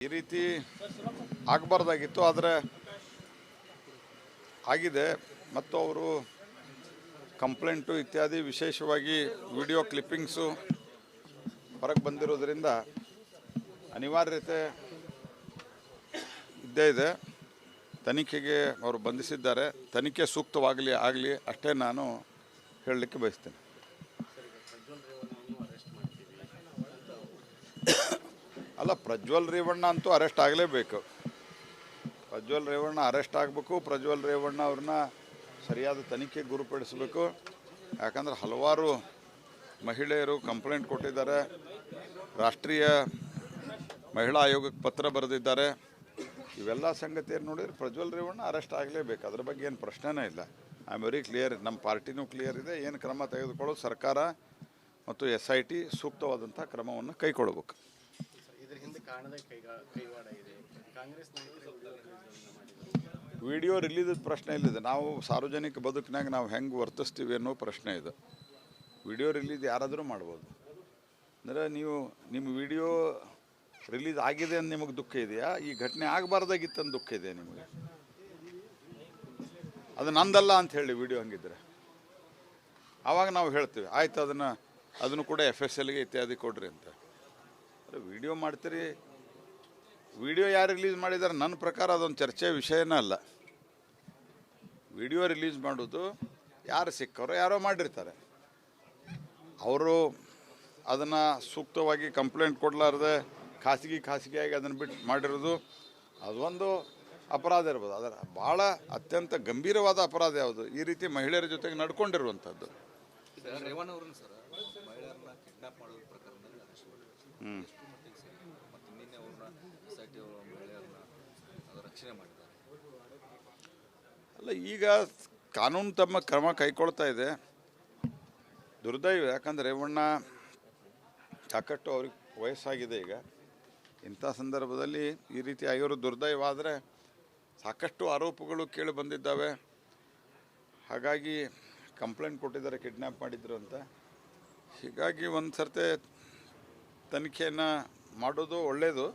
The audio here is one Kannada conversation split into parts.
ಈ ರೀತಿ ಆಗಬಾರ್ದಾಗಿತ್ತು, ಆದರೆ ಆಗಿದೆ. ಮತ್ತು ಅವರು ಕಂಪ್ಲೇಂಟು ಇತ್ಯಾದಿ ವಿಶೇಷವಾಗಿ ವಿಡಿಯೋ ಕ್ಲಿಪ್ಪಿಂಗ್ಸು ಹೊರಗೆ ಬಂದಿರೋದ್ರಿಂದ ಅನಿವಾರ್ಯತೆ ಇದ್ದೇ ಇದೆ. ತನಿಖೆಗೆ ಅವರು ಬಂಧಿಸಿದ್ದಾರೆ. ತನಿಖೆ ಸೂಕ್ತವಾಗಲಿ ಅಷ್ಟೇ ನಾನು ಹೇಳಲಿಕ್ಕೆ ಬಯಸ್ತೇನೆ. ಅಲ್ಲ, ಪ್ರಜ್ವಲ್ ರೇವಣ್ಣ ಅಂತೂ ಅರೆಸ್ಟ್ ಆಗಲೇಬೇಕು. ಪ್ರಜ್ವಲ್ ರೇವಣ್ಣ ಅರೆಸ್ಟ್ ಆಗಬೇಕು. ಪ್ರಜ್ವಲ್ ರೇವಣ್ಣ ಅವ್ರನ್ನ ಸರಿಯಾದ ತನಿಖೆಗೆ ಗುರುಪಡಿಸಬೇಕು. ಯಾಕಂದ್ರೆ ಹಲವಾರು ಮಹಿಳೆಯರು ಕಂಪ್ಲೇಂಟ್ ಕೊಟ್ಟಿದ್ದಾರೆ, ರಾಷ್ಟ್ರೀಯ ಮಹಿಳಾ ಆಯೋಗಕ್ಕೆ ಪತ್ರ ಬರೆದಿದ್ದಾರೆ. ಇವೆಲ್ಲ ಸಂಗತಿಯನ್ನು ನೋಡಿದರೆ ಪ್ರಜ್ವಲ್ ರೇವಣ್ಣ ಅರೆಸ್ಟ್ ಆಗಲೇಬೇಕು. ಅದ್ರ ಬಗ್ಗೆ ಏನು ಪ್ರಶ್ನೆನೇ ಇಲ್ಲ. I am very clear. ನಮ್ಮ ಪಾರ್ಟಿನೂ ಕ್ಲಿಯರ್ ಇದೆ. ಏನು ಕ್ರಮ ತೆಗೆದುಕೊಳ್ಳೋದು ಸರ್ಕಾರ ಮತ್ತು SIT ಸೂಕ್ತವಾದಂಥ ಕ್ರಮವನ್ನು ಕೈಗೊಳ್ಳಬೇಕು. ವಿಡಿಯೋ ರಿಲೀಸ್ ಪ್ರಶ್ನೆ ಇಲ್ಲಿದೆ. ನಾವು ಸಾರ್ವಜನಿಕ ಬದುಕಿನಾಗ ನಾವು ಹೆಂಗೆ ವರ್ತಿಸ್ತೀವಿ ಅನ್ನೋ ಪ್ರಶ್ನೆ ಇದೆ. ವಿಡಿಯೋ ರಿಲೀಸ್ ಯಾರಾದರೂ ಮಾಡ್ಬೋದು. ಅಂದರೆ ನೀವು ನಿಮ್ಮ ವಿಡಿಯೋ ರಿಲೀಸ್ ಆಗಿದೆ ಅಂತ ನಿಮಗೆ ದುಃಖ ಇದೆಯಾ? ಈ ಘಟನೆ ಆಗಬಾರ್ದಾಗಿತ್ತು ಅಂತ ದುಃಖ ಇದೆ ನಿಮಗೆ? ಅದು ನಂದಲ್ಲ ಅಂತ ಹೇಳಿ ವಿಡಿಯೋ ಹಂಗಿದ್ರೆ ಆವಾಗ ನಾವು ಹೇಳ್ತೀವಿ, ಆಯ್ತು ಅದನ್ನು ಕೂಡ FSLಗೆ ಇತ್ಯಾದಿ ಕೊಡ್ರಿ ಅಂತ. ವಿಡಿಯೋ ಮಾಡ್ತೀರಿ, ವಿಡಿಯೋ ಯಾರು ರಿಲೀಸ್ ಮಾಡಿದ್ದಾರೆ? ನನ್ನ ಪ್ರಕಾರ ಅದೊಂದು ಚರ್ಚೆಯ ವಿಷಯನೇ ಅಲ್ಲ. ವಿಡಿಯೋ ರಿಲೀಸ್ ಮಾಡೋದು ಯಾರು ಸಿಕ್ಕರೋ ಯಾರೋ ಮಾಡಿರ್ತಾರೆ. ಅವರು ಅದನ್ನು ಸೂಕ್ತವಾಗಿ ಕಂಪ್ಲೇಂಟ್ ಕೊಡಲಾರ್ದೆ ಖಾಸಗಿಯಾಗಿ ಅದನ್ನು ಬಿಟ್ಟು ಮಾಡಿರೋದು ಅದೊಂದು ಅಪರಾಧ ಇರ್ಬೋದು. ಅದರ ಭಾಳ ಅತ್ಯಂತ ಗಂಭೀರವಾದ ಅಪರಾಧ ಯಾವುದು? ಈ ರೀತಿ ಮಹಿಳೆಯರ ಜೊತೆಗೆ ನಡ್ಕೊಂಡಿರುವಂಥದ್ದು. ಅಲ್ಲ, ಈಗ ಕಾನೂನು ತಮ್ಮ ಕ್ರಮ ಕೈಗೊಳ್ತಾ ಇದೆ. ದುರ್ದೈವ, ಯಾಕಂದರೆ ರೇವಣ್ಣ ಸಾಕಷ್ಟು ಅವ್ರಿಗೆ ವಯಸ್ಸಾಗಿದೆ. ಈಗ ಇಂಥ ಸಂದರ್ಭದಲ್ಲಿ ಈ ರೀತಿ ಆಗಿರೋ ದುರ್ದೈವ. ಆದರೆ ಸಾಕಷ್ಟು ಆರೋಪಗಳು ಕೇಳಿ ಬಂದಿದ್ದಾವೆ. ಹಾಗಾಗಿ ಕಂಪ್ಲೇಂಟ್ ಕೊಟ್ಟಿದ್ದಾರೆ, ಕಿಡ್ನ್ಯಾಪ್ ಮಾಡಿದ್ರು ಅಂತ. ಹೀಗಾಗಿ ಒಂದು ಸರ್ತೆ ತನಿಖೆಯನ್ನು ಮಾಡೋದು ಒಳ್ಳೆಯದು.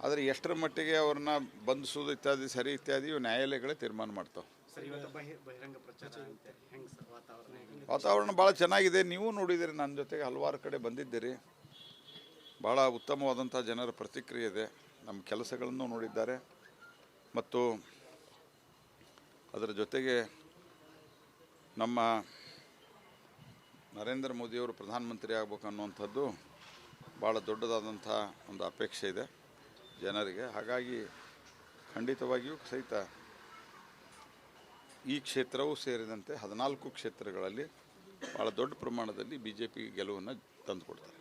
ಆದರೆ ಎಷ್ಟರ ಮಟ್ಟಿಗೆ ಅವ್ರನ್ನ ಬಂಧಿಸೋದು ಇತ್ಯಾದಿ ಸರಿ ಇತ್ಯಾದಿ ನ್ಯಾಯಾಲಯಗಳೇ ತೀರ್ಮಾನ ಮಾಡ್ತಾವೆ. ವಾತಾವರಣ ಭಾಳ ಚೆನ್ನಾಗಿದೆ. ನೀವು ನೋಡಿದ್ದೀರಿ, ನನ್ನ ಜೊತೆಗೆ ಹಲವಾರು ಕಡೆ ಬಂದಿದ್ದೀರಿ. ಭಾಳ ಉತ್ತಮವಾದಂಥ ಜನರ ಪ್ರತಿಕ್ರಿಯೆ ಇದೆ. ನಮ್ಮ ಕೆಲಸಗಳನ್ನು ನೋಡಿದ್ದಾರೆ. ಮತ್ತು ಅದರ ಜೊತೆಗೆ ನಮ್ಮ ನರೇಂದ್ರ ಮೋದಿಯವರು ಪ್ರಧಾನಮಂತ್ರಿ ಆಗಬೇಕು ಅನ್ನುವಂಥದ್ದು ಭಾಳ ದೊಡ್ಡದಾದಂಥ ಒಂದು ಅಪೇಕ್ಷೆ ಇದೆ ಜನರಿಗೆ. ಹಾಗಾಗಿ ಖಂಡಿತವಾಗಿಯೂ ಸಹಿತ ಈ ಕ್ಷೇತ್ರವೂ ಸೇರಿದಂತೆ 14 ಕ್ಷೇತ್ರಗಳಲ್ಲಿ ಭಾಳ ದೊಡ್ಡ ಪ್ರಮಾಣದಲ್ಲಿ BJP ಗೆಲುವನ್ನು ತಂದುಕೊಡ್ತಾರೆ.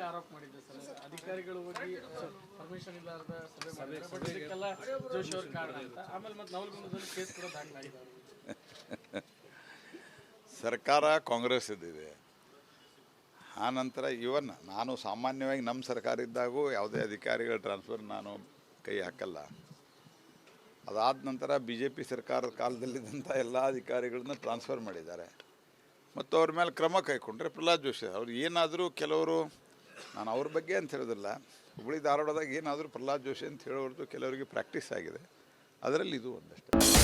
ಆರೋಪ ಮಾಡಿದ್ದೆ ಸರ್, ಅಧಿಕಾರಿಗಳು ಹೋಗಿ ಪರ್ಮಿಷನ್ ಇಲ್ಲಾರ್ದ ಜೋಶಿ ಅವ್ರ ಕಾರಣ ಅಂತ. ಆಮೇಲೆ ಮತ್ತೆ ನವಲಗುಂದದಲ್ಲಿ ಕೇಸ್ ಕೂಡ ದಾಖಲಾಗಿದೆ. ಸರ್ಕಾರ ಕಾಂಗ್ರೆಸ್ ಇದ್ದಿದೆ. ಆ ನಂತರ ಇವನ್ ನಾನು ಸಾಮಾನ್ಯವಾಗಿ ನಮ್ಮ ಸರ್ಕಾರ ಇದ್ದಾಗೂ ಯಾವುದೇ ಅಧಿಕಾರಿಗಳ ಟ್ರಾನ್ಸ್ಫರ್ ನಾನು ಕೈ ಹಾಕಲ್ಲ. ಅದಾದ ನಂತರ BJP ಸರ್ಕಾರದ ಕಾಲದಲ್ಲಿದ್ದಂಥ ಎಲ್ಲ ಅಧಿಕಾರಿಗಳನ್ನ ಟ್ರಾನ್ಸ್ಫರ್ ಮಾಡಿದ್ದಾರೆ. ಮತ್ತು ಅವ್ರ ಮೇಲೆ ಕ್ರಮ ಕೈಗೊಂಡ್ರೆ ಪ್ರಹ್ಲಾದ್ ಜೋಶಿ ಅವ್ರು ಏನಾದರೂ ಕೆಲವರು, ನಾನು ಅವ್ರ ಬಗ್ಗೆ ಅಂತ ಹೇಳೋದಿಲ್ಲ, ಹುಬ್ಬಳ್ಳಿ ಧಾರವಾಡದಾಗ ಏನಾದರೂ ಪ್ರಹ್ಲಾದ್ ಜೋಶಿ ಅಂತ ಹೇಳೋರ್ದು ಕೆಲವರಿಗೆ ಪ್ರಾಕ್ಟೀಸ್ ಆಗಿದೆ. ಅದರಲ್ಲಿ ಇದು ಒಂದಷ್ಟೇ.